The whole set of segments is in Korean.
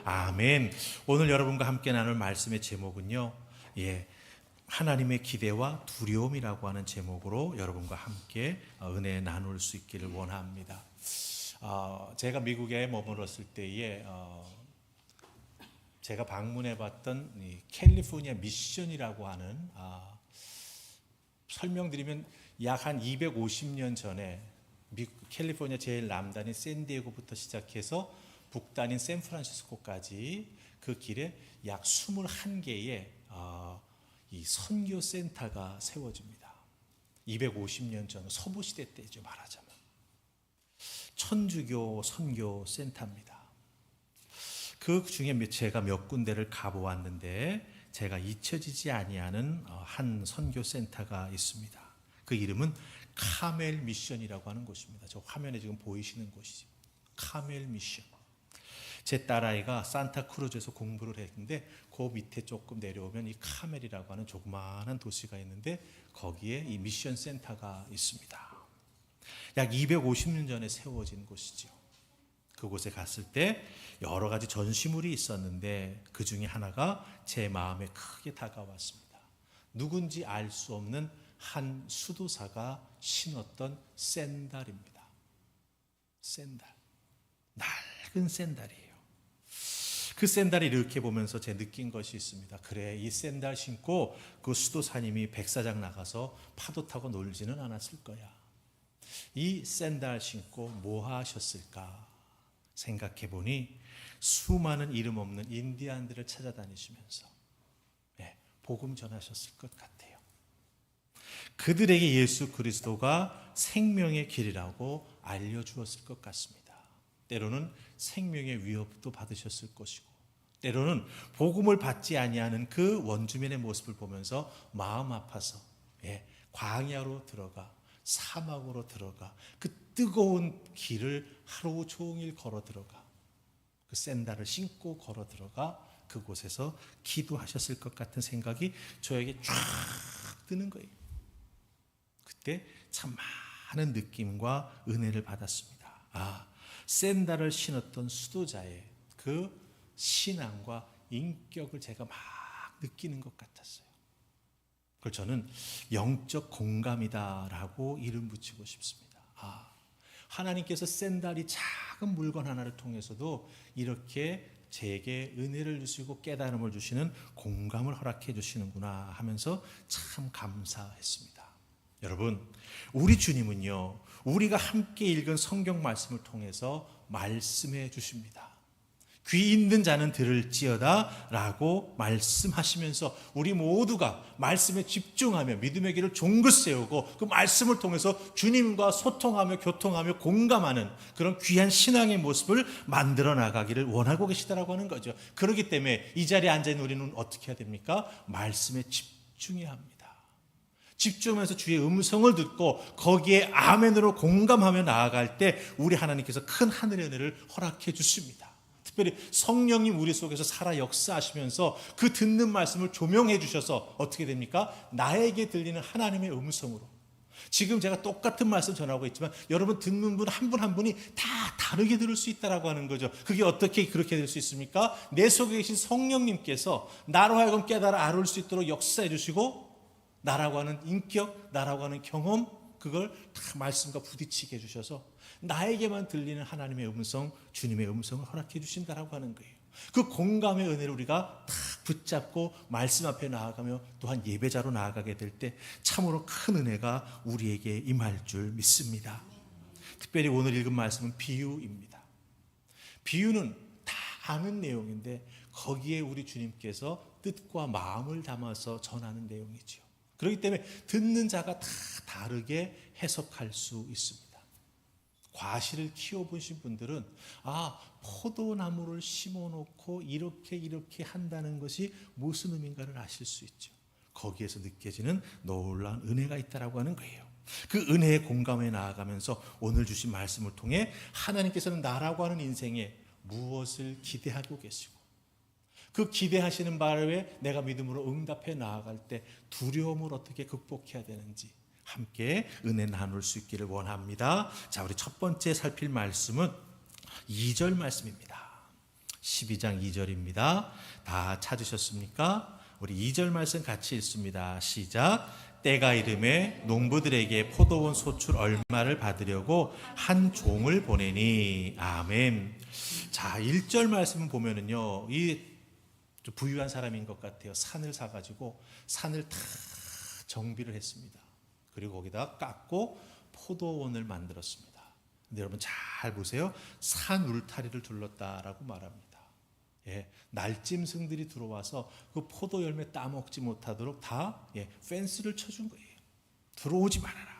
아멘. 오늘 여러분과 함께 나눌 말씀의 제목은요, 하나님의 기대와 두려움이라고 하는 제목으로 여러분과 함께 은혜 나눌 수 있기를 원합니다. 제가 미국에 머물렀을 때에 제가 방문해봤던 이 캘리포니아 미션이라고 하는, 설명드리면 약 한 250년 전에 미국 캘리포니아 제일 남단인 샌디에고부터 시작해서 북단인 샌프란시스코까지 그 길에 약 21개의 이 선교 센터가 세워집니다. 250년 전 서부 시대 때죠, 말하자면. 천주교 선교 센터입니다. 그 중에 제가 몇 군데를 가보았는데 제가 잊혀지지 아니하는 한 선교 센터가 있습니다. 그 이름은 카멜 미션이라고 하는 곳입니다. 저 화면에 지금 보이시는 곳이죠. 카멜 미션. 제 딸아이가 산타크루즈에서 공부를 했는데 그 밑에 조금 내려오면 이 카멜이라고 하는 조그마한 도시가 있는데 거기에 이 미션 센터가 있습니다. 약 250년 전에 세워진 곳이죠. 그곳에 갔을 때 여러 가지 전시물이 있었는데 그 중에 하나가 제 마음에 크게 다가왔습니다. 누군지 알 수 없는 한 수도사가 신었던 샌들입니다. 샌들. 낡은 샌들이에요. 그 샌들을 이렇게 보면서 제가 느낀 것이 있습니다. 그래, 이 샌들 신고 그 수도사님이 백사장 나가서 파도 타고 놀지는 않았을 거야. 이 샌들 신고 뭐 하셨을까 생각해 보니 수많은 이름 없는 인디안들을 찾아다니시면서 복음 전하셨을 것 같아요. 그들에게 예수 그리스도가 생명의 길이라고 알려주었을 것 같습니다. 때로는 생명의 위협도 받으셨을 것이고, 때로는 복음을 받지 아니하는 그 원주민의 모습을 보면서 마음 아파서 광야로 들어가 사막으로 들어가 그 뜨거운 길을 하루 종일 걸어 들어가 그 샌들을 신고 걸어 들어가 그곳에서 기도하셨을 것 같은 생각이 저에게 쫙 드는 거예요. 그때 참 많은 느낌과 은혜를 받았습니다. 샌들을 신었던 수도자의 그 신앙과 인격을 제가 막 느끼는 것 같았어요. 그걸 저는 영적 공감이다라고 이름 붙이고 싶습니다. 하나님께서 샌들이 작은 물건 하나를 통해서도 이렇게 제게 은혜를 주시고 깨달음을 주시는 공감을 허락해 주시는구나 하면서 참 감사했습니다. 여러분, 우리 주님은요, 우리가 함께 읽은 성경 말씀을 통해서 말씀해 주십니다. 귀 있는 자는 들을지어다 라고 말씀하시면서 우리 모두가 말씀에 집중하며 믿음의 길을 종긋 세우고 그 말씀을 통해서 주님과 소통하며 교통하며 공감하는 그런 귀한 신앙의 모습을 만들어 나가기를 원하고 계시다라고 하는 거죠. 그렇기 때문에 이 자리에 앉아있는 우리는 어떻게 해야 됩니까? 말씀에 집중해야 합니다. 집중하면서 주의 음성을 듣고 거기에 아멘으로 공감하며 나아갈 때 우리 하나님께서 큰 하늘의 은혜를 허락해 주십니다. 특별히 성령님 우리 속에서 살아 역사하시면서 그 듣는 말씀을 조명해 주셔서 어떻게 됩니까? 나에게 들리는 하나님의 음성으로. 지금 제가 똑같은 말씀 전하고 있지만 여러분 듣는 분 한 분 한 분이 다 다르게 들을 수 있다라고 하는 거죠. 그게 어떻게 그렇게 될 수 있습니까? 내 속에 계신 성령님께서 나로 하여금 깨달아 알을 수 있도록 역사해 주시고 나라고 하는 인격, 나라고 하는 경험, 그걸 다 말씀과 부딪히게 해주셔서 나에게만 들리는 하나님의 음성, 주님의 음성을 허락해 주신다라고 하는 거예요. 그 공감의 은혜를 우리가 다 붙잡고 말씀 앞에 나아가며 또한 예배자로 나아가게 될 때 참으로 큰 은혜가 우리에게 임할 줄 믿습니다. 특별히 오늘 읽은 말씀은 비유입니다. 비유는 다 아는 내용인데 거기에 우리 주님께서 뜻과 마음을 담아서 전하는 내용이죠. 그렇기 때문에 듣는 자가 다 다르게 해석할 수 있습니다. 과실을 키워보신 분들은 포도나무를 심어놓고 이렇게 한다는 것이 무슨 의미인가를 아실 수 있죠. 거기에서 느껴지는 놀라운 은혜가 있다라고 하는 거예요. 그 은혜의 공감에 나아가면서 오늘 주신 말씀을 통해 하나님께서는 나라고 하는 인생에 무엇을 기대하고 계시고 그 기대하시는 바에 내가 믿음으로 응답해 나아갈 때 두려움을 어떻게 극복해야 되는지 함께 은혜 나눌 수 있기를 원합니다. 자, 우리 첫 번째 살필 말씀은 2절 말씀입니다. 12장 2절입니다. 다 찾으셨습니까? 우리 2절 말씀 같이 읽습니다. 시작. 때가 이름에 농부들에게 포도원 소출 얼마를 받으려고 한 종을 보내니. 아멘. 자, 1절 말씀 보면은요, 이 부유한 사람인 것 같아요. 산을 사가지고 산을 다 정비를 했습니다. 그리고 거기다 깎고 포도원을 만들었습니다. 근데 여러분 잘 보세요. 산 울타리를 둘렀다라고 말합니다. 예, 날짐승들이 들어와서 그 포도 열매 따먹지 못하도록 다 펜스를 쳐준 거예요. 들어오지 말아라.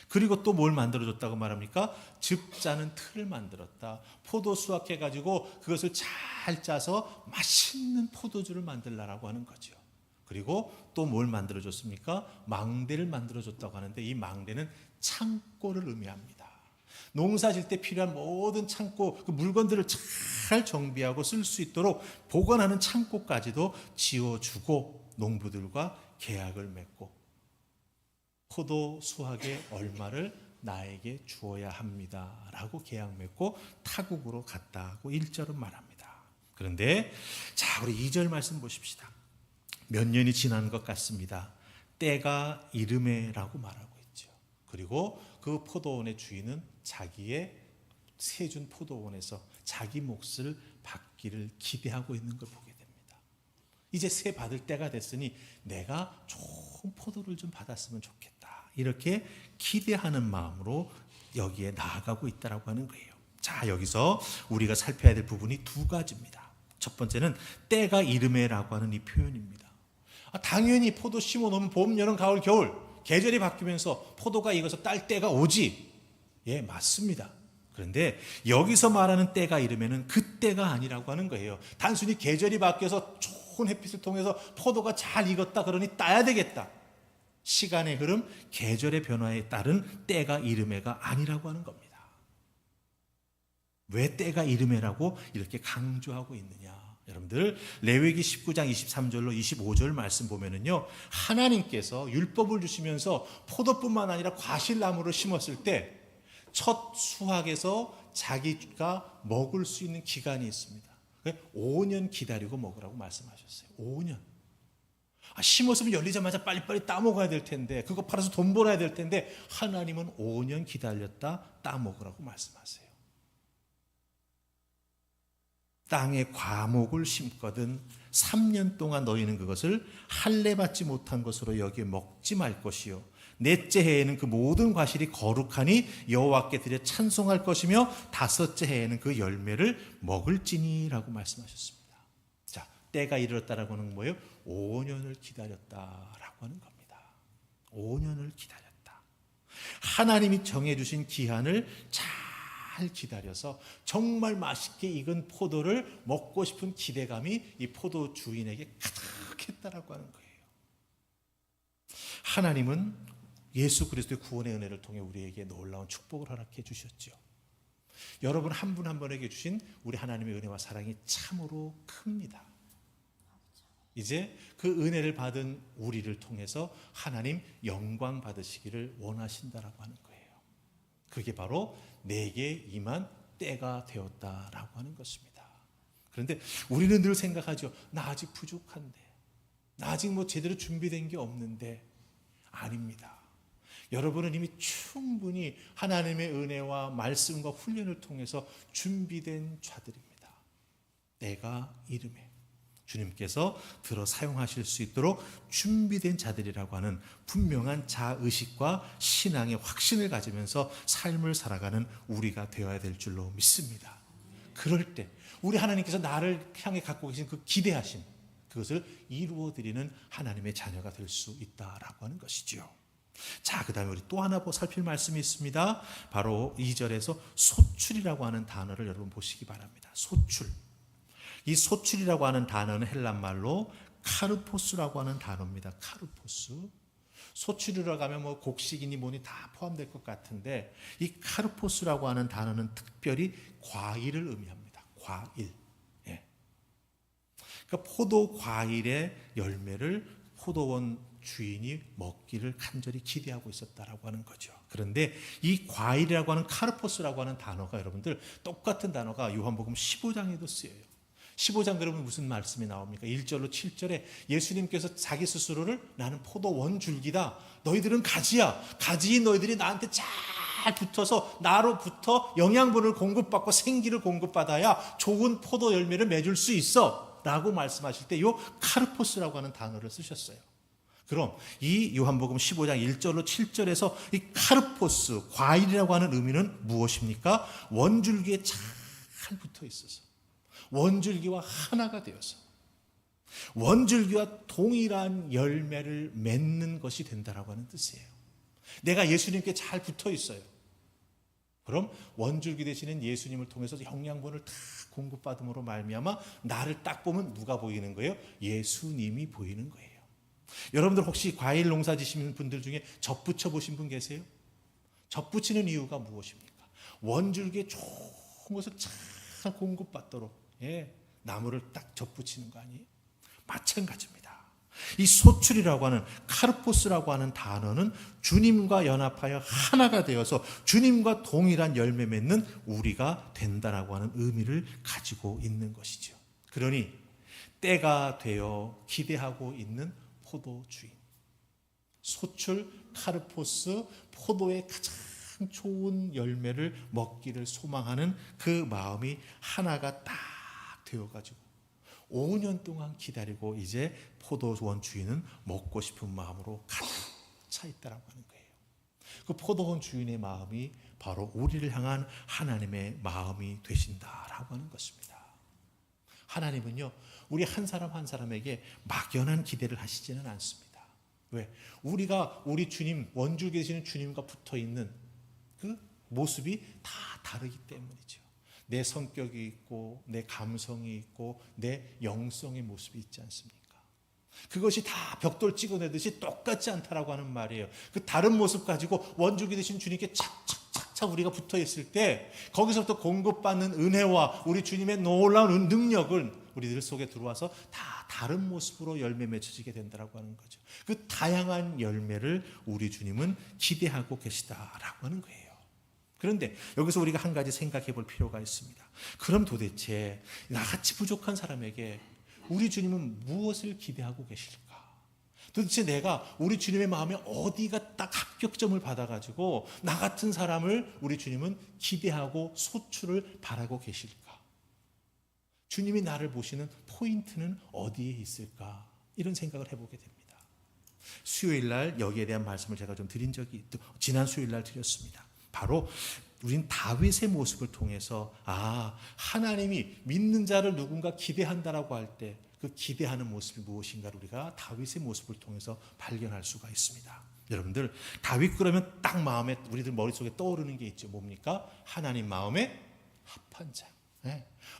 그리고 또 뭘 만들어줬다고 말합니까? 즙 짜는 틀을 만들었다. 포도 수확해가지고 그것을 잘 짜서 맛있는 포도주를 만들라라고 하는 거죠. 그리고 또 뭘 만들어줬습니까? 망대를 만들어줬다고 하는데 이 망대는 창고를 의미합니다. 농사 질 때 필요한 모든 창고, 그 물건들을 잘 정비하고 쓸 수 있도록 보관하는 창고까지도 지어주고 농부들과 계약을 맺고 포도 수확의 얼마를 나에게 주어야 합니다 라고 계약 맺고 타국으로 갔다고 1절은 말합니다. 그런데 자, 우리 2절 말씀 보십시다. 몇 년이 지난 것 같습니다. 때가 이르매라고 말하고 있죠. 그리고 그 포도원의 주인은 자기의 세준 포도원에서 자기 몫을 받기를 기대하고 있는 걸 보게 됩니다. 이제 세 받을 때가 됐으니 내가 좋은 포도를 좀 받았으면 좋겠다. 이렇게 기대하는 마음으로 여기에 나아가고 있다라고 하는 거예요. 자, 여기서 우리가 살펴야 될 부분이 두 가지입니다. 첫 번째는 때가 이르매라고 하는 이 표현입니다. 당연히 포도 심어 놓으면 봄, 여름, 가을, 겨울 계절이 바뀌면서 포도가 익어서 딸 때가 오지. 예, 맞습니다. 그런데 여기서 말하는 때가 이르면은 그 때가 아니라고 하는 거예요. 단순히 계절이 바뀌어서 좋은 햇빛을 통해서 포도가 잘 익었다 그러니 따야 되겠다. 시간의 흐름, 계절의 변화에 따른 때가 이르매가 아니라고 하는 겁니다. 왜 때가 이르매라고 이렇게 강조하고 있느냐? 여러분들 레위기 19장 23절로 25절 말씀 보면은요, 하나님께서 율법을 주시면서 포도뿐만 아니라 과실나무를 심었을 때 첫 수확에서 자기가 먹을 수 있는 기간이 있습니다. 5년 기다리고 먹으라고 말씀하셨어요. 5년. 심었으면 열리자마자 빨리빨리 따먹어야 될 텐데, 그거 팔아서 돈 벌어야 될 텐데 하나님은 5년 기다렸다 따먹으라고 말씀하세요. 땅에 과목을 심거든 3년 동안 너희는 그것을 할례 받지 못한 것으로 여기에 먹지 말 것이요, 넷째 해에는 그 모든 과실이 거룩하니 여호와께 드려 찬송할 것이며 다섯째 해에는 그 열매를 먹을지니라고 말씀하셨습니다. 자, 때가 이르렀다라고 하는 뭐예요? 5년을 기다렸다라고 하는 겁니다. 5년을 기다렸다. 하나님이 정해주신 기한을 잘 기다려서 정말 맛있게 익은 포도를 먹고 싶은 기대감이 이 포도 주인에게 가득했다라고 하는 거예요. 하나님은 예수 그리스도의 구원의 은혜를 통해 우리에게 놀라운 축복을 허락해 주셨죠. 여러분 한 분 한 분에게 주신 우리 하나님의 은혜와 사랑이 참으로 큽니다. 이제 그 은혜를 받은 우리를 통해서 하나님 영광 받으시기를 원하신다라고 하는 거예요. 그게 바로 내게 임한 때가 되었다라고 하는 것입니다. 그런데 우리는 늘 생각하죠. 나 아직 부족한데, 나 아직 제대로 준비된 게 없는데. 아닙니다. 여러분은 이미 충분히 하나님의 은혜와 말씀과 훈련을 통해서 준비된 자들입니다. 때가 이르매 주님께서 들어 사용하실 수 있도록 준비된 자들이라고 하는 분명한 자의식과 신앙의 확신을 가지면서 삶을 살아가는 우리가 되어야 될 줄로 믿습니다. 그럴 때 우리 하나님께서 나를 향해 갖고 계신 그 기대하심, 그것을 이루어드리는 하나님의 자녀가 될 수 있다라고 하는 것이죠. 자, 그 다음에 우리 또 하나 살필 말씀이 있습니다. 바로 2절에서 소출이라고 하는 단어를 여러분 보시기 바랍니다. 소출. 이 소출이라고 하는 단어는 헬란말로 카르포스라고 하는 단어입니다. 카르포스. 소출이라고 하면 곡식이니 뭐니 다 포함될 것 같은데, 이 카르포스라고 하는 단어는 특별히 과일을 의미합니다. 과일. 예. 그러니까 포도 과일의 열매를 포도원 주인이 먹기를 간절히 기대하고 있었다라고 하는 거죠. 그런데 이 과일이라고 하는 카르포스라고 하는 단어가 여러분들 똑같은 단어가 요한복음 15장에도 쓰여요. 15장 그러면 무슨 말씀이 나옵니까? 1절로 7절에 예수님께서 자기 스스로를 나는 포도 원줄기다. 너희들은 가지야. 가지인 너희들이 나한테 잘 붙어서 나로부터 영양분을 공급받고 생기를 공급받아야 좋은 포도 열매를 맺을 수 있어. 라고 말씀하실 때 이 카르포스라고 하는 단어를 쓰셨어요. 그럼 이 요한복음 15장 1절로 7절에서 이 카르포스, 과일이라고 하는 의미는 무엇입니까? 원줄기에 잘 붙어 있어서 원줄기와 하나가 되어서 원줄기와 동일한 열매를 맺는 것이 된다라고 하는 뜻이에요. 내가 예수님께 잘 붙어 있어요. 그럼 원줄기 되시는 예수님을 통해서 영양분을 다 공급받음으로 말미암아 나를 딱 보면 누가 보이는 거예요? 예수님이 보이는 거예요. 여러분들 혹시 과일 농사 지시는 분들 중에 접 붙여 보신 분 계세요? 접 붙이는 이유가 무엇입니까? 원줄기에 좋은 것을 잘 공급받도록 나무를 딱 접 붙이는 거 아니에요? 마찬가지입니다. 이 소출이라고 하는 카르포스라고 하는 단어는 주님과 연합하여 하나가 되어서 주님과 동일한 열매 맺는 우리가 된다라고 하는 의미를 가지고 있는 것이죠. 그러니 때가 되어 기대하고 있는 포도 주인, 소출, 카르포스, 포도의 가장 좋은 열매를 먹기를 소망하는 그 마음이 하나가 딱 되어가지고 5년 동안 기다리고 이제 포도원 주인은 먹고 싶은 마음으로 가득 차 있다라고 하는 거예요. 그 포도원 주인의 마음이 바로 우리를 향한 하나님의 마음이 되신다라고 하는 것입니다. 하나님은요, 우리 한 사람 한 사람에게 막연한 기대를 하시지는 않습니다. 왜? 우리가 우리 주님, 원줄기 되시는 주님과 붙어 있는 그 모습이 다 다르기 때문이죠. 내 성격이 있고 내 감성이 있고 내 영성의 모습이 있지 않습니까? 그것이 다 벽돌 찍어내듯이 똑같지 않다라고 하는 말이에요. 그 다른 모습 가지고 원줄기 되신 주님께 착착착착 우리가 붙어 있을 때 거기서부터 공급받는 은혜와 우리 주님의 놀라운 능력을 우리들 속에 들어와서 다 다른 모습으로 열매 맺혀지게 된다라고 하는 거죠. 그 다양한 열매를 우리 주님은 기대하고 계시다라고 하는 거예요. 그런데 여기서 우리가 한 가지 생각해 볼 필요가 있습니다. 그럼 도대체 나같이 부족한 사람에게 우리 주님은 무엇을 기대하고 계실까? 도대체 내가 우리 주님의 마음에 어디가 딱 합격점을 받아가지고 나 같은 사람을 우리 주님은 기대하고 소출을 바라고 계실까? 주님이 나를 보시는 포인트는 어디에 있을까? 이런 생각을 해보게 됩니다. 수요일 날 여기에 대한 말씀을 제가 좀 드린 적이 지난 수요일 날 드렸습니다. 바로 우린 다윗의 모습을 통해서 하나님이 믿는 자를 누군가 기대한다라고 할 때 그 기대하는 모습이 무엇인가를 우리가 다윗의 모습을 통해서 발견할 수가 있습니다. 여러분들 다윗 그러면 딱 마음에 우리들 머릿속에 떠오르는 게 있죠. 뭡니까? 하나님 마음에 합한 자.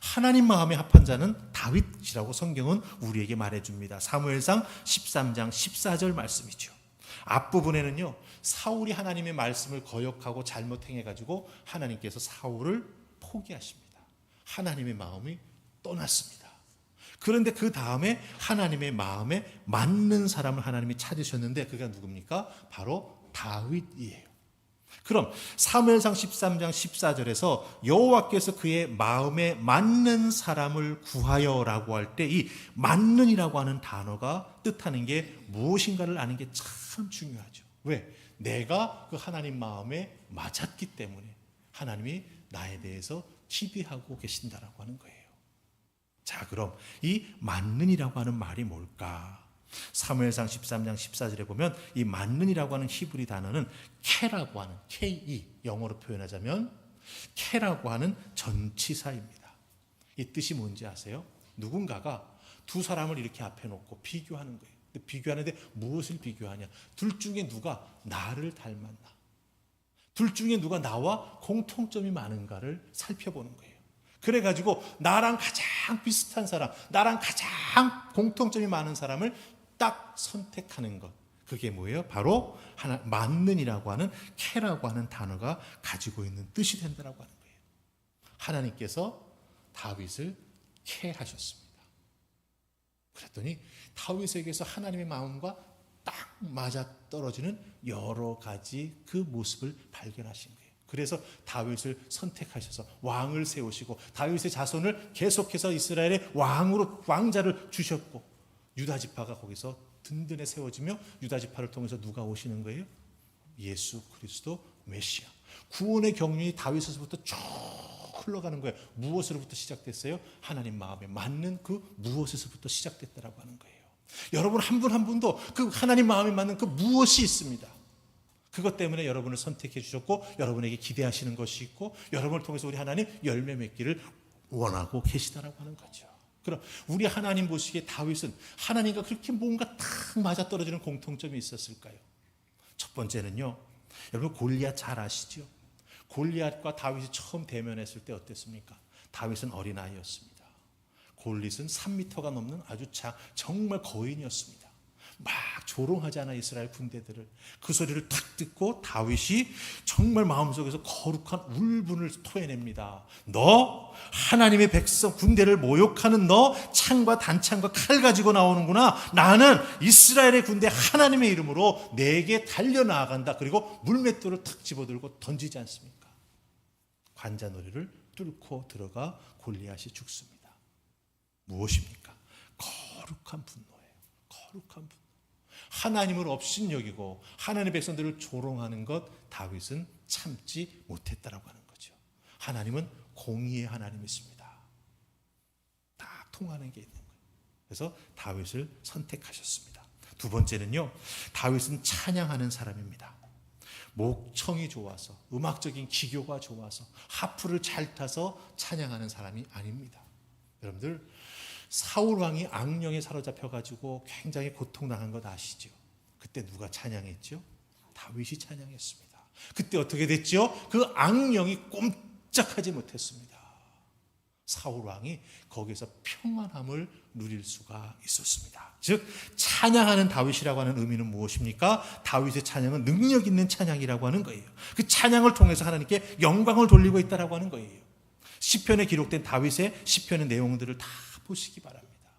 하나님 마음에 합한 자는 다윗이라고 성경은 우리에게 말해줍니다. 사무엘상 13장 14절 말씀이죠. 앞부분에는요, 사울이 하나님의 말씀을 거역하고 잘못 행해가지고 하나님께서 사울을 포기하십니다. 하나님의 마음이 떠났습니다. 그런데 그 다음에 하나님의 마음에 맞는 사람을 하나님이 찾으셨는데 그가 누굽니까? 바로 다윗이에요. 그럼 사무엘상 13장 14절에서 여호와께서 그의 마음에 맞는 사람을 구하여라고 할 때 이 맞는이라고 하는 단어가 뜻하는 게 무엇인가를 아는 게 참 중요하죠. 왜? 내가 그 하나님 마음에 맞았기 때문에 하나님이 나에 대해서 기대하고 계신다라고 하는 거예요. 자, 그럼 이 맞는이라고 하는 말이 뭘까? 사무엘상 13장 14절에 보면 이 맞는이라고 하는 히브리 단어는 케라고 하는 K-E, 영어로 표현하자면 케라고 하는 전치사입니다. 이 뜻이 뭔지 아세요? 누군가가 두 사람을 이렇게 앞에 놓고 비교하는 거예요. 비교하는데 무엇을 비교하냐? 둘 중에 누가 나를 닮았나? 둘 중에 누가 나와 공통점이 많은가를 살펴보는 거예요. 그래가지고 나랑 가장 비슷한 사람, 나랑 가장 공통점이 많은 사람을 딱 선택하는 것. 그게 뭐예요? 바로 맞는이라고 하는 케라고 하는 단어가 가지고 있는 뜻이 된다라고 하는 거예요. 하나님께서 다윗을 케하셨습니다. 그랬더니 다윗에게서 하나님의 마음과 딱 맞아떨어지는 여러 가지 그 모습을 발견하신 거예요. 그래서 다윗을 선택하셔서 왕을 세우시고 다윗의 자손을 계속해서 이스라엘의 왕자를 주셨고 유다 지파가 거기서 든든히 세워지며 유다 지파를 통해서 누가 오시는 거예요? 예수 그리스도 메시아. 구원의 경륜이 다윗에서부터 쭉 흘러가는 거예요. 무엇으로부터 시작됐어요? 하나님 마음에 맞는 그 무엇에서부터 시작됐다라고 하는 거예요. 여러분 한 분 한 분도 그 하나님 마음에 맞는 그 무엇이 있습니다. 그것 때문에 여러분을 선택해 주셨고 여러분에게 기대하시는 것이 있고 여러분을 통해서 우리 하나님 열매 맺기를 원하고 계시다라고 하는 거죠. 그럼 우리 하나님 보시기에 다윗은 하나님과 그렇게 뭔가 딱 맞아떨어지는 공통점이 있었을까요? 첫 번째는요, 여러분 골리앗 잘 아시죠? 골리앗과 다윗이 처음 대면했을 때 어땠습니까? 다윗은 어린아이였습니다. 골리앗은 3m가 넘는 아주 정말 거인이었습니다. 막 조롱하잖아 이스라엘 군대들을. 그 소리를 딱 듣고 다윗이 정말 마음속에서 거룩한 울분을 토해냅니다. 너 하나님의 백성 군대를 모욕하는 너 창과 단창과 칼 가지고 나오는구나. 나는 이스라엘의 군대 하나님의 이름으로 내게 달려나간다. 그리고 물맷돌을 탁 집어들고 던지지 않습니까? 관자놀이를 뚫고 들어가 골리앗이 죽습니다. 무엇입니까? 거룩한 분노예요. 거룩한 분노. 하나님을 업신여기고 하나님의 백성들을 조롱하는 것 다윗은 참지 못했다라고 하는 거죠. 하나님은 공의의 하나님이십니다. 딱 통하는 게 있는 거예요. 그래서 다윗을 선택하셨습니다. 두 번째는요, 다윗은 찬양하는 사람입니다. 목청이 좋아서 음악적인 기교가 좋아서 하프를 잘 타서 찬양하는 사람이 아닙니다. 여러분들 사울 왕이 악령에 사로잡혀 가지고 굉장히 고통당한 것 아시죠? 그때 누가 찬양했죠? 다윗이 찬양했습니다. 그때 어떻게 됐죠? 그 악령이 꼼짝하지 못했습니다. 사울 왕이 거기서 평안함을 누릴 수가 있었습니다. 즉 찬양하는 다윗이라고 하는 의미는 무엇입니까? 다윗의 찬양은 능력 있는 찬양이라고 하는 거예요. 그 찬양을 통해서 하나님께 영광을 돌리고 있다라고 하는 거예요. 시편에 기록된 다윗의 시편의 내용들을 다 보시기 바랍니다.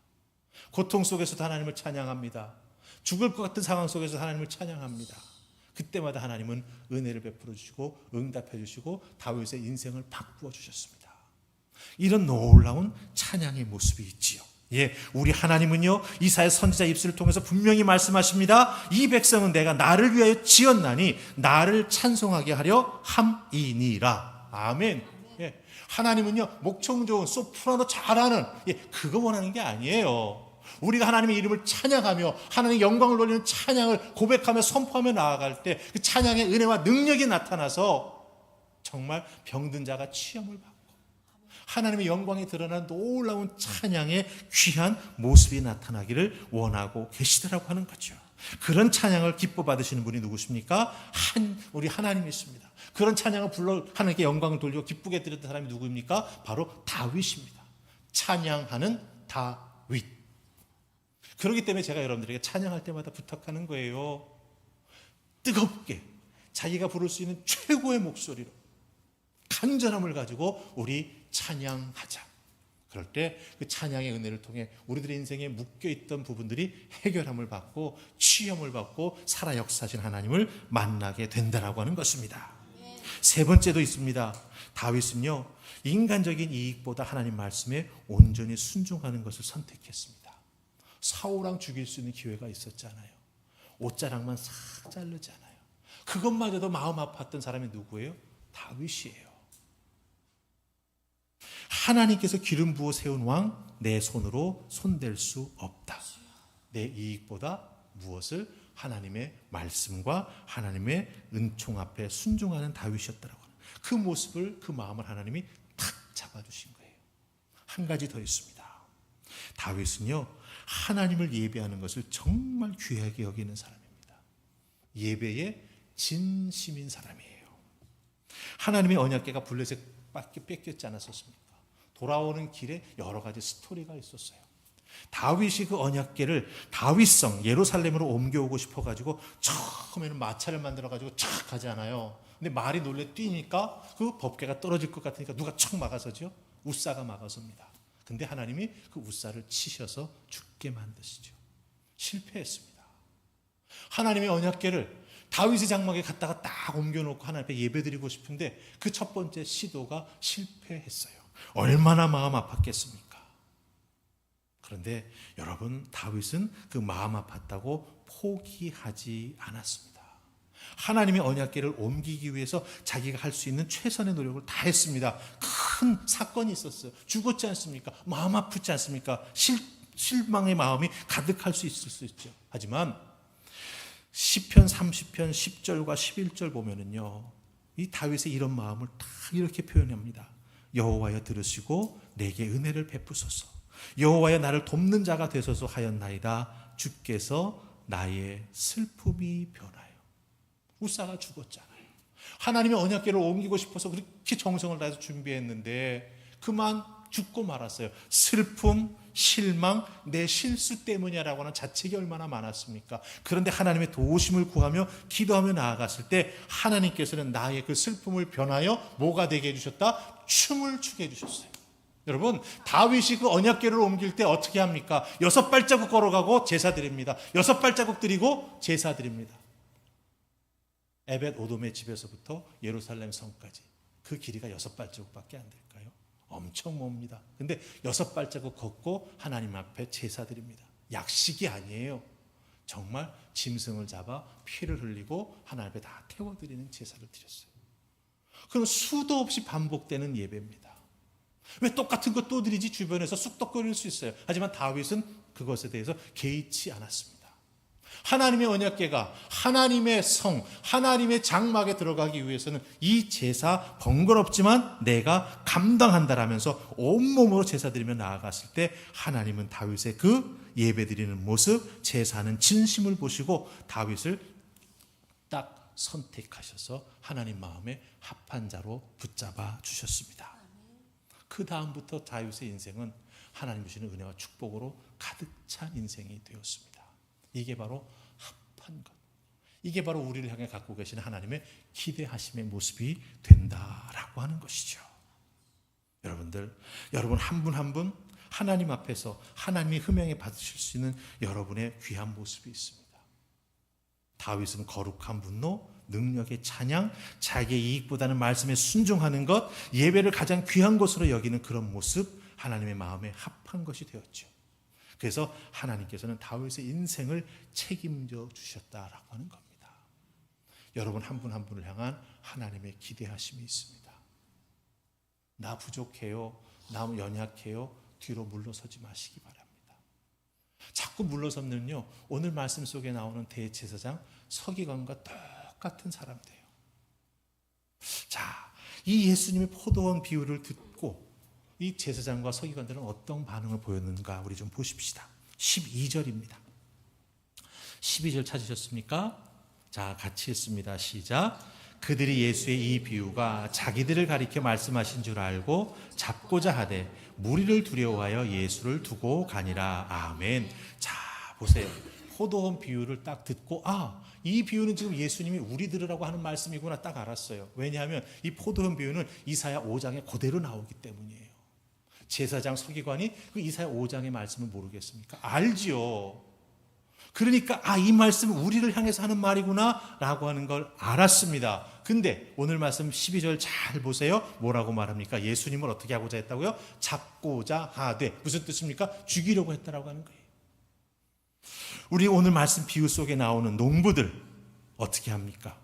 고통 속에서도 하나님을 찬양합니다. 죽을 것 같은 상황 속에서 하나님을 찬양합니다. 그때마다 하나님은 은혜를 베풀어 주시고 응답해 주시고 다윗의 인생을 바꾸어 주셨습니다. 이런 놀라운 찬양의 모습이 있지요. 예, 우리 하나님은요 이사야 선지자 입술을 통해서 분명히 말씀하십니다. 이 백성은 내가 나를 위하여 지었나니 나를 찬송하게 하려 함이니라. 아멘. 예, 하나님은요 목청 좋은 소프라노 잘하는 그거 원하는 게 아니에요. 우리가 하나님의 이름을 찬양하며 하나님의 영광을 돌리는 찬양을 고백하며 선포하며 나아갈 때 그 찬양의 은혜와 능력이 나타나서 정말 병든 자가 치험을 받고 하나님의 영광이 드러난 놀라운 찬양의 귀한 모습이 나타나기를 원하고 계시더라고 하는 거죠. 그런 찬양을 기뻐 받으시는 분이 누구십니까? 우리 하나님이십니다. 그런 찬양을 불러 하나님께 영광을 돌리고 기쁘게 드렸던 사람이 누구입니까? 바로 다윗입니다. 찬양하는 다윗. 그렇기 때문에 제가 여러분들에게 찬양할 때마다 부탁하는 거예요. 뜨겁게 자기가 부를 수 있는 최고의 목소리로 간절함을 가지고 우리 찬양하자. 그럴 때 그 찬양의 은혜를 통해 우리들의 인생에 묶여있던 부분들이 해결함을 받고 취함을 받고 살아 역사하신 하나님을 만나게 된다라고 하는 것입니다. 세 번째도 있습니다. 다윗은요 인간적인 이익보다 하나님 말씀에 온전히 순종하는 것을 선택했습니다. 사울왕 죽일 수 있는 기회가 있었잖아요. 옷자락만 싹 자르잖아요. 그것마저도 마음 아팠던 사람이 누구예요? 다윗이에요. 하나님께서 기름 부어 세운 왕 내 손으로 손댈 수 없다. 내 이익보다 무엇을? 하나님의 말씀과 하나님의 은총 앞에 순종하는 다윗이었다라고 하는 그 모습을 그 마음을 하나님이 탁 잡아주신 거예요. 한 가지 더 있습니다. 다윗은요 하나님을 예배하는 것을 정말 귀하게 여기는 사람입니다. 예배에 진심인 사람이에요. 하나님의 언약궤가 블레셋밖에 뺏겼지 않았었습니까? 돌아오는 길에 여러 가지 스토리가 있었어요. 다윗이 그 언약궤를 다윗성 예루살렘으로 옮겨오고 싶어가지고 처음에는 마차를 만들어가지고 착 가지 않아요. 근데 말이 놀래 뛰니까 그 법궤가 떨어질 것 같으니까 누가 척 막아서죠? 우사가 막아섭니다. 근데 하나님이 그 우사를 치셔서 죽게 만드시죠. 실패했습니다. 하나님의 언약궤를 다윗의 장막에 갖다가 딱 옮겨놓고 하나님 앞에 예배드리고 싶은데 그 첫 번째 시도가 실패했어요. 얼마나 마음 아팠겠습니까? 그런데 여러분, 다윗은 그 마음 아팠다고 포기하지 않았습니다. 하나님의 언약궤를 옮기기 위해서 자기가 할 수 있는 최선의 노력을 다 했습니다. 큰 사건이 있었어요. 죽었지 않습니까? 마음 아프지 않습니까? 실망의 마음이 가득할 수 있을 수 있죠. 하지만 시편 30편 10절과 11절 보면은요, 이 다윗의 이런 마음을 다 이렇게 표현합니다. 여호와여 들으시고 내게 은혜를 베푸소서. 여호와여 나를 돕는 자가 되소서 하였나이다. 주께서 나의 슬픔이 변하여. 우사가 죽었잖아요. 하나님의 언약궤를 옮기고 싶어서 그렇게 정성을 다해서 준비했는데 그만 죽고 말았어요. 슬픔, 실망, 내 실수 때문이라고 하는 자책이 얼마나 많았습니까? 그런데 하나님의 도우심을 구하며 기도하며 나아갔을 때 하나님께서는 나의 그 슬픔을 변하여 뭐가 되게 해주셨다? 춤을 추게 해주셨어요. 여러분, 다윗이 그 언약궤를 옮길 때 어떻게 합니까? 6발자국 걸어가고 제사 드립니다. 6발자국 드리고 제사 드립니다. 에벳 오돔의 집에서부터 예루살렘 성까지 그 길이가 6발자국밖에 안 될까요? 엄청 멉니다. 근데 6발자국 걷고 하나님 앞에 제사 드립니다. 약식이 아니에요. 정말 짐승을 잡아 피를 흘리고 하나님 앞에 다 태워드리는 제사를 드렸어요. 그럼 수도 없이 반복되는 예배입니다. 왜 똑같은 것 또 드리지? 주변에서 쑥덕거릴 수 있어요. 하지만 다윗은 그것에 대해서 개의치 않았습니다. 하나님의 언약궤가 하나님의 성, 하나님의 장막에 들어가기 위해서는 이 제사 번거롭지만 내가 감당한다라면서 온몸으로 제사 드리며 나아갔을 때 하나님은 다윗의 그 예배드리는 모습, 제사는 진심을 보시고 다윗을 딱 선택하셔서 하나님 마음에 합한 자로 붙잡아 주셨습니다. 그 다음부터 다윗의 인생은 하나님 주시는 은혜와 축복으로 가득 찬 인생이 되었습니다. 이게 바로 합한 것. 이게 바로 우리를 향해 갖고 계신 하나님의 기대하심의 모습이 된다라고 하는 것이죠. 여러분들, 여러분 한 분 한 분 하나님 앞에서 하나님의 흠양에 받으실 수 있는 여러분의 귀한 모습이 있습니다. 다윗은 거룩한 분노, 능력의 찬양, 자기의 이익보다는 말씀에 순종하는 것, 예배를 가장 귀한 것으로 여기는 그런 모습, 하나님의 마음에 합한 것이 되었죠. 그래서 하나님께서는 다윗의 인생을 책임져 주셨다라고 하는 겁니다. 여러분 한 분 한 분을 향한 하나님의 기대하심이 있습니다. 나 부족해요, 나 연약해요, 뒤로 물러서지 마시기 바랍니다. 자꾸 물러서면요, 오늘 말씀 속에 나오는 대제사장 서기관과 똑같은 사람 돼요. 자, 이 예수님의 포도원 비유를 듣고 이 제사장과 서기관들은 어떤 반응을 보였는가 우리 좀 보십시다. 12절입니다. 12절 찾으셨습니까? 자, 같이 읽습니다. 시작. 그들이 예수의 이 비유가 자기들을 가리켜 말씀하신 줄 알고 잡고자 하되 무리를 두려워하여 예수를 두고 가니라. 아멘. 자, 보세요. 포도원 비유를 딱 듣고 이 비유는 지금 예수님이 우리 들으라고 하는 말씀이구나 딱 알았어요. 왜냐하면 이 포도원 비유는 이사야 5장에 그대로 나오기 때문이에요. 제사장 서기관이 그 이사야 5장의 말씀을 모르겠습니까? 알지요. 그러니까 이 말씀은 우리를 향해서 하는 말이구나 라고 하는 걸 알았습니다. 근데 오늘 말씀 12절 잘 보세요. 뭐라고 말합니까? 예수님을 어떻게 하고자 했다고요? 잡고자 하되. 무슨 뜻입니까? 죽이려고 했다라고 하는 거예요. 우리 오늘 말씀 비유 속에 나오는 농부들 어떻게 합니까?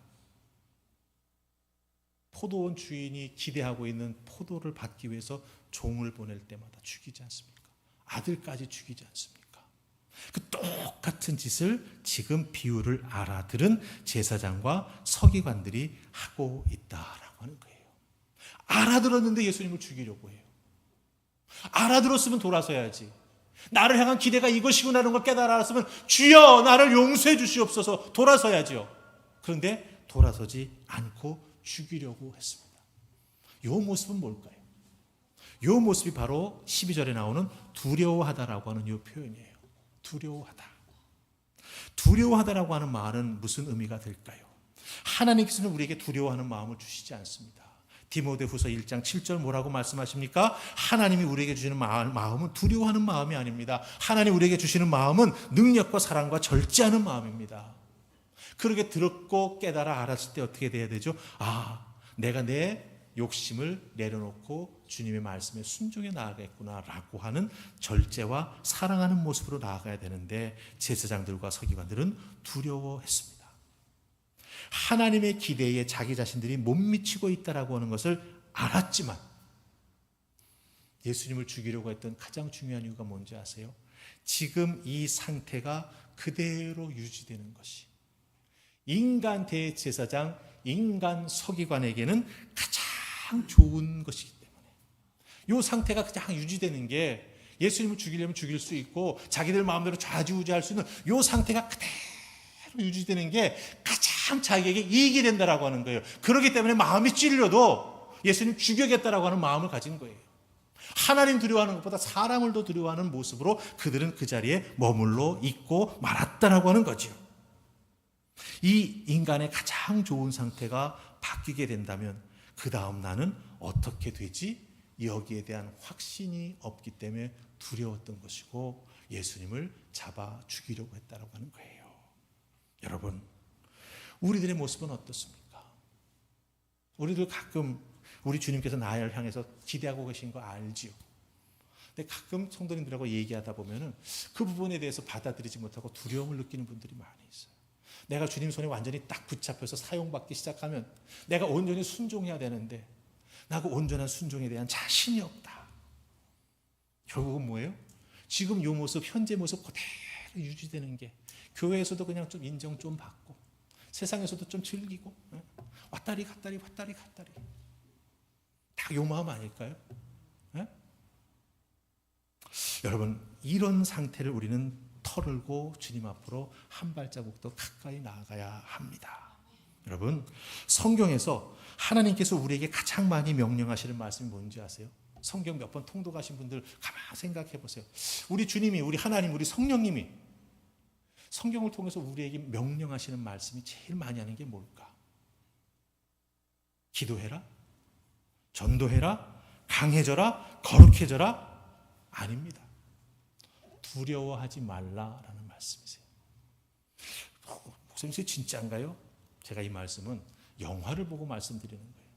포도원 주인이 기대하고 있는 포도를 받기 위해서 종을 보낼 때마다 죽이지 않습니까? 아들까지 죽이지 않습니까? 그 똑같은 짓을 지금 비유를 알아들은 제사장과 서기관들이 하고 있다라고 하는 거예요. 알아들었는데 예수님을 죽이려고 해요. 알아들었으면 돌아서야지. 나를 향한 기대가 이것이구나라는 걸 깨달았으면 주여 나를 용서해 주시옵소서 돌아서야죠. 그런데 돌아서지 않고 죽이려고 했습니다. 이 모습은 뭘까요? 이 모습이 바로 12절에 나오는 두려워하다라고 하는 이 표현이에요. 두려워하다. 두려워하다라고 하는 말은 무슨 의미가 될까요? 하나님께서는 우리에게 두려워하는 마음을 주시지 않습니다. 디모데후서 1장 7절 뭐라고 말씀하십니까? 하나님이 우리에게 주시는 마음은 두려워하는 마음이 아닙니다. 하나님 우리에게 주시는 마음은 능력과 사랑과 절제하는 마음입니다. 그렇게 들었고 깨달아 알았을 때 어떻게 돼야 되죠? 내가 내 욕심을 내려놓고 주님의 말씀에 순종해 나아가겠구나라고 하는 절제와 사랑하는 모습으로 나아가야 되는데 제사장들과 서기관들은 두려워했습니다. 하나님의 기대에 자기 자신들이 못 미치고 있다라고 하는 것을 알았지만 예수님을 죽이려고 했던 가장 중요한 이유가 뭔지 아세요? 지금 이 상태가 그대로 유지되는 것이 인간 대제사장, 인간 서기관에게는 가장 좋은 것이기 때문에 이 상태가 가장 유지되는 게 예수님을 죽이려면 죽일 수 있고 자기들 마음대로 좌지우지할 수 있는 이 상태가 그대로 유지되는 게 가장 자기에게 이익이 된다라고 하는 거예요. 그렇기 때문에 마음이 찔려도 예수님 죽여야겠다라고 하는 마음을 가진 거예요. 하나님 두려워하는 것보다 사람을 더 두려워하는 모습으로 그들은 그 자리에 머물러 있고 말았다라고 하는 거죠. 이 인간의 가장 좋은 상태가 바뀌게 된다면 그 다음 나는 어떻게 되지? 여기에 대한 확신이 없기 때문에 두려웠던 것이고 예수님을 잡아 죽이려고 했다라고 하는 거예요. 여러분, 우리들의 모습은 어떻습니까? 우리들 가끔 우리 주님께서 나를 향해서 기대하고 계신 거 알지요? 근데 가끔 성도님들하고 얘기하다 보면은 그 부분에 대해서 받아들이지 못하고 두려움을 느끼는 분들이 많이 있어요. 내가 주님 손에 완전히 딱 붙잡혀서 사용받기 시작하면 내가 온전히 순종해야 되는데 나 그 온전한 순종에 대한 자신이 없다. 결국은 뭐예요? 지금 이 모습, 현재 모습 그대로 유지되는 게 교회에서도 그냥 좀 인정 좀 받고 세상에서도 좀 즐기고 왔다리 갔다리 왔다리 갔다리 다 요 마음 아닐까요? 네? 여러분, 이런 상태를 우리는 털고 주님 앞으로 한 발자국 더 가까이 나아가야 합니다. 여러분, 성경에서 하나님께서 우리에게 가장 많이 명령하시는 말씀이 뭔지 아세요? 성경 몇 번 통독하신 분들 가만히 생각해 보세요. 우리 주님이, 우리 하나님, 우리 성령님이 성경을 통해서 우리에게 명령하시는 말씀이 제일 많이 하는 게 뭘까? 기도해라? 전도해라? 강해져라? 거룩해져라? 아닙니다. 두려워하지 말라라는 말씀이세요. 목사님, 진짜인가요? 제가 이 말씀은 영화를 보고 말씀드리는 거예요.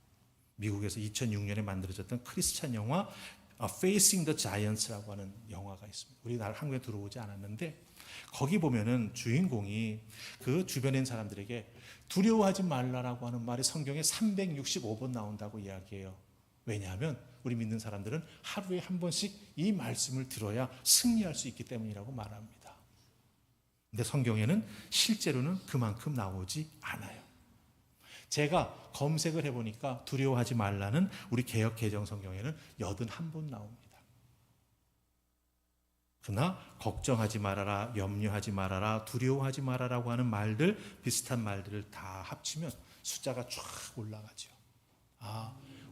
미국에서 2006년에 만들어졌던 크리스찬 영화 Facing the Giants라고 하는 영화가 있습니다. 우리나라 한국에 들어오지 않았는데 거기 보면은 주인공이 그 주변에 있는 사람들에게 두려워하지 말라라고 하는 말이 성경에 365번 나온다고 이야기해요. 왜냐하면 우리 믿는 사람들은 하루에 한 번씩 이 말씀을 들어야 승리할 수 있기 때문이라고 말합니다. 근데 성경에는 실제로는 그만큼 나오지 않아요. 제가 검색을 해보니까 두려워하지 말라는 우리 개역 개정 성경에는 81번 나옵니다. 그러나 걱정하지 말아라, 염려하지 말아라, 두려워하지 말아라고 하는 말들, 비슷한 말들을 다 합치면 숫자가 쫙 올라가죠.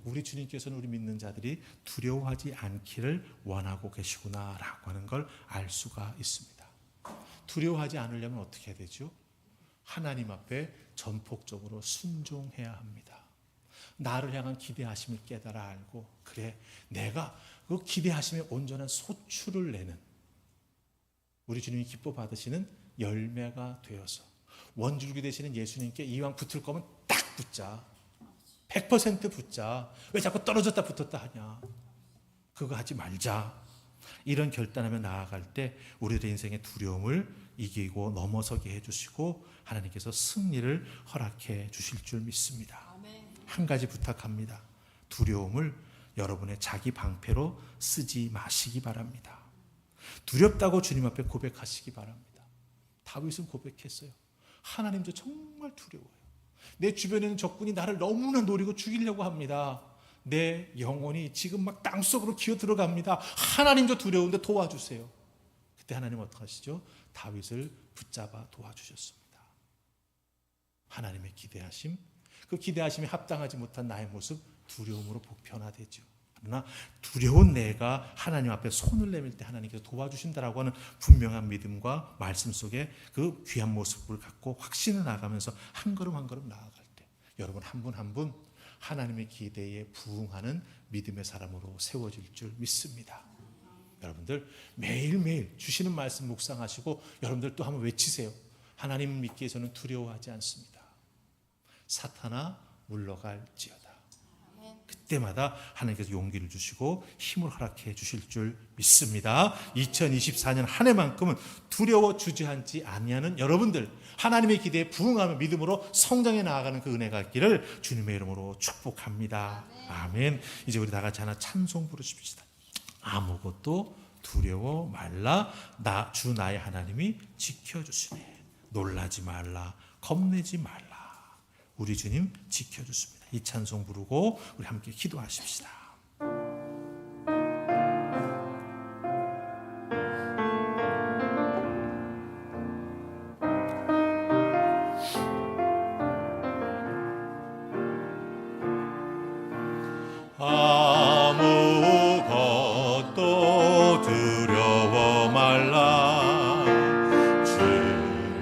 우리 주님께서는 우리 믿는 자들이 두려워하지 않기를 원하고 계시구나라고 하는 걸 알 수가 있습니다. 두려워하지 않으려면 어떻게 해야 되죠? 하나님 앞에 전폭적으로 순종해야 합니다. 나를 향한 기대하심을 깨달아 알고, 그래, 내가 그 기대하심에 온전한 소출을 내는 우리 주님이 기뻐 받으시는 열매가 되어서 원줄기 되시는 예수님께 이왕 붙을 거면 딱 붙자. 100% 붙자. 왜 자꾸 떨어졌다 붙었다 하냐. 그거 하지 말자. 이런 결단하며 나아갈 때 우리들의 인생의 두려움을 이기고 넘어서게 해주시고 하나님께서 승리를 허락해 주실 줄 믿습니다. 한 가지 부탁합니다. 두려움을 여러분의 자기 방패로 쓰지 마시기 바랍니다. 두렵다고 주님 앞에 고백하시기 바랍니다. 다윗은 고백했어요. 하나님, 저 정말 두려워요. 내 주변에 있는 적군이 나를 너무나 노리고 죽이려고 합니다. 내 영혼이 지금 막 땅속으로 기어 들어갑니다. 하나님, 저 두려운데 도와주세요. 그때 하나님 어떡하시죠? 다윗을 붙잡아 도와주셨습니다. 하나님의 기대하심, 그 기대하심에 합당하지 못한 나의 모습, 두려움으로 보편화되죠. 그러나 두려운 내가 하나님 앞에 손을 내밀 때 하나님께서 도와주신다라고 하는 분명한 믿음과 말씀 속에 그 귀한 모습을 갖고 확신을 나가면서 한 걸음 한 걸음 나아갈 때 여러분 한 분 한 분 하나님의 기대에 부응하는 믿음의 사람으로 세워질 줄 믿습니다. 여러분들 매일매일 주시는 말씀 묵상하시고 여러분들 또 한번 외치세요. 하나님을 믿기 위해서는 두려워하지 않습니다. 사탄아 물러갈지어다. 그때마다 하나님께서 용기를 주시고 힘을 허락해 주실 줄 믿습니다. 2024년 한 해만큼은 두려워 주저앉지 아니하는 여러분들, 하나님의 기대에 부응하며 믿음으로 성장해 나아가는 그 은혜가 있기를 주님의 이름으로 축복합니다. 아멘. 이제 우리 다 같이 하나 찬송 부르십시다. 아무것도 두려워 말라. 주 나의 하나님이 지켜주시네. 놀라지 말라. 겁내지 말라. 우리 주님 지켜주십니다. 이 찬송 부르고 우리 함께 기도하십시다. 아무것도 두려워 말라. 주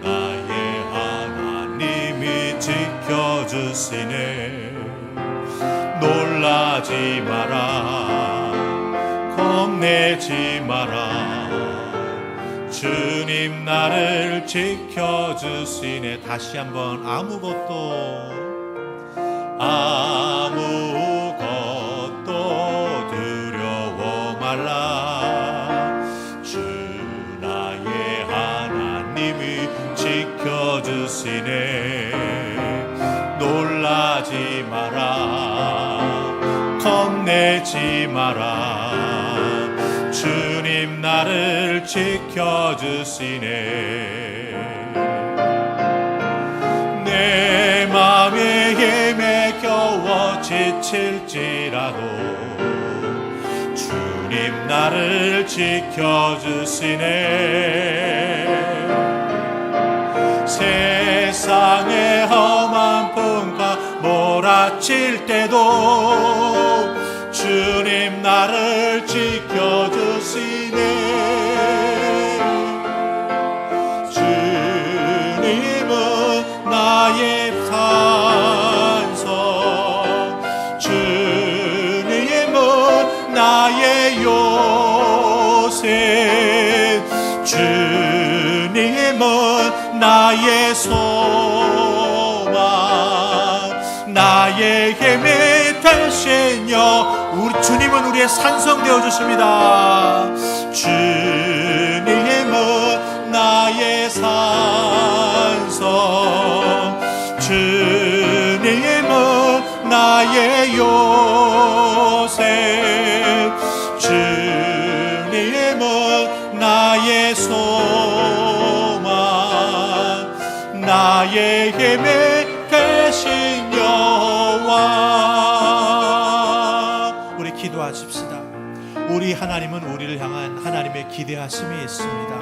나의 하나님이 지켜주시네. 놀라지 마라. 겁내지 마라. 주님 나를 지켜주시네. 다시 한번 아무것도 두려워 말라. 주 나의 하나님이 지켜주시네. 놀라지 마라. 겁내지 마라. 주님 나를 지켜주시네. 내 맘에 힘에 겨워 지칠지라도 주님 나를 지켜주시네. 세상의 험한 풍파 몰아칠 때도 주님 나를 지켜주시네. 주님은 나의 산성, 주님은 나의 요새, 주님은 나의 소망, 나의 힘이 되시며. 우리 주님은 우리의 산성 되어 주십니다. 주님은 나의 산성, 주님은 나의 요새, 주님은 나의 소망, 나의 힘이 되신 여호와. 우리 기도하십시다. 우리 하나님은 우리를 향한 하나님의 기대하심이 있습니다.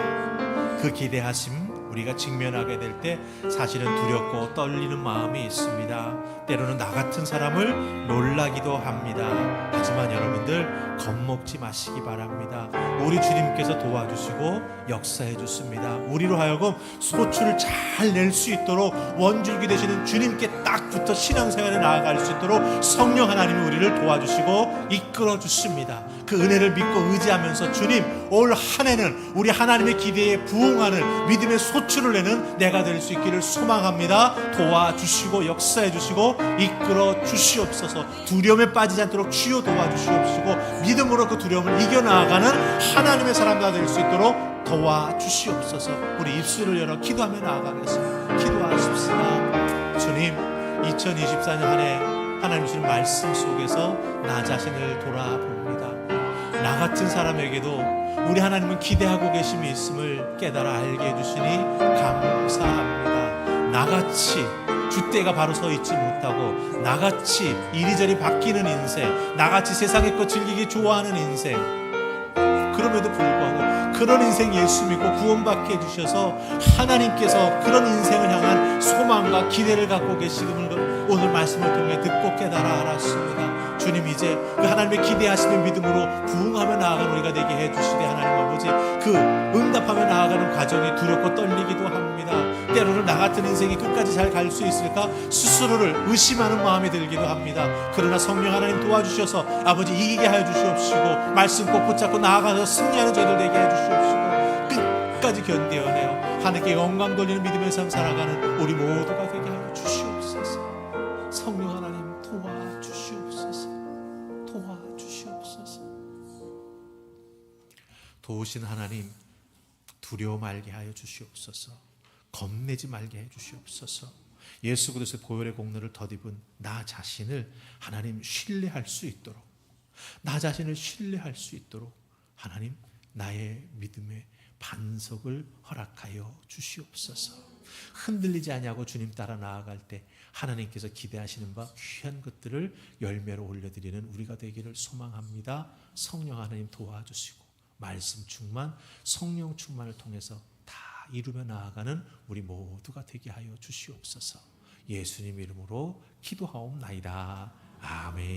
그 기대하심 우리가 직면하게 될 때 사실은 두렵고 떨리는 마음이 있습니다. 때로는 나 같은 사람을 놀라기도 합니다. 하지만 여러분들 겁먹지 마시기 바랍니다. 우리 주님께서 도와주시고 역사해 주십니다. 우리로 하여금 소출을 잘 낼 수 있도록 원줄기 되시는 주님께 딱 붙어 신앙생활에 나아갈 수 있도록 성령 하나님이 우리를 도와주시고 이끌어 주십니다. 그 은혜를 믿고 의지하면서 주님, 올 한 해는 우리 하나님의 기대에 부응하는 믿음의 소출을 내는 내가 될 수 있기를 소망합니다. 도와주시고 역사해 주시고 이끌어 주시옵소서. 두려움에 빠지지 않도록 주여 도와주시옵시고 믿음으로 그 두려움을 이겨나가는 하나님의 사람과 될 수 있도록 도와주시옵소서. 우리 입술을 열어 기도하며 나아가겠습니다. 기도하십시다. 주님, 2024년 한 해 하나님 주신 말씀 속에서 나 자신을 돌아봅니다. 나 같은 사람에게도 우리 하나님은 기대하고 계심이 있음을 깨달아 알게 해주시니 감사합니다. 나같이 줏대가 바로 서 있지 못하고, 나같이 이리저리 바뀌는 인생, 나같이 세상의 것 즐기기 좋아하는 인생, 그럼에도 불구하고 그런 인생 예수 믿고 구원받게 해주셔서 하나님께서 그런 인생을 향한 소망과 기대를 갖고 계시는 오늘 말씀을 통해 듣고 깨달아 알았습니다. 주님, 이제 그 하나님의 기대하시는 믿음으로 부응하며 나아가는 우리가 되게 해주시되 하나님 아버지, 그 응답하며 나아가는 과정이 두렵고 떨리기도 합니다. 때로는 나 같은 인생이 끝까지 잘 갈 수 있을까 스스로를 의심하는 마음이 들기도 합니다. 그러나 성령 하나님 도와주셔서 아버지 이기게 하여 주시옵시고 말씀 꼭 붙잡고 나아가서 승리하는 저희들 되게 해 주시옵시고 끝까지 견뎌내어 하나님께 영광 돌리는 믿음의 삶 살아가는 우리 모두가 되게 하여 주시옵소서. 성령 하나님 도와주시옵소서. 도와주시옵소서. 도우신 하나님, 두려워 말게 하여 주시옵소서. 겁내지 말게 해 주시옵소서. 예수 그리스도의 보혈의 공로를 덧입은 나 자신을 하나님 신뢰할 수 있도록, 나 자신을 신뢰할 수 있도록 하나님 나의 믿음의 반석을 허락하여 주시옵소서. 흔들리지 아니하고 주님 따라 나아갈 때 하나님께서 기대하시는 바 귀한 것들을 열매로 올려드리는 우리가 되기를 소망합니다. 성령 하나님 도와주시고 말씀 충만, 성령 충만을 통해서 다 이루며 나아가는 우리 모두가 되게 하여 주시옵소서. 예수님 이름으로 기도하옵나이다. 아멘.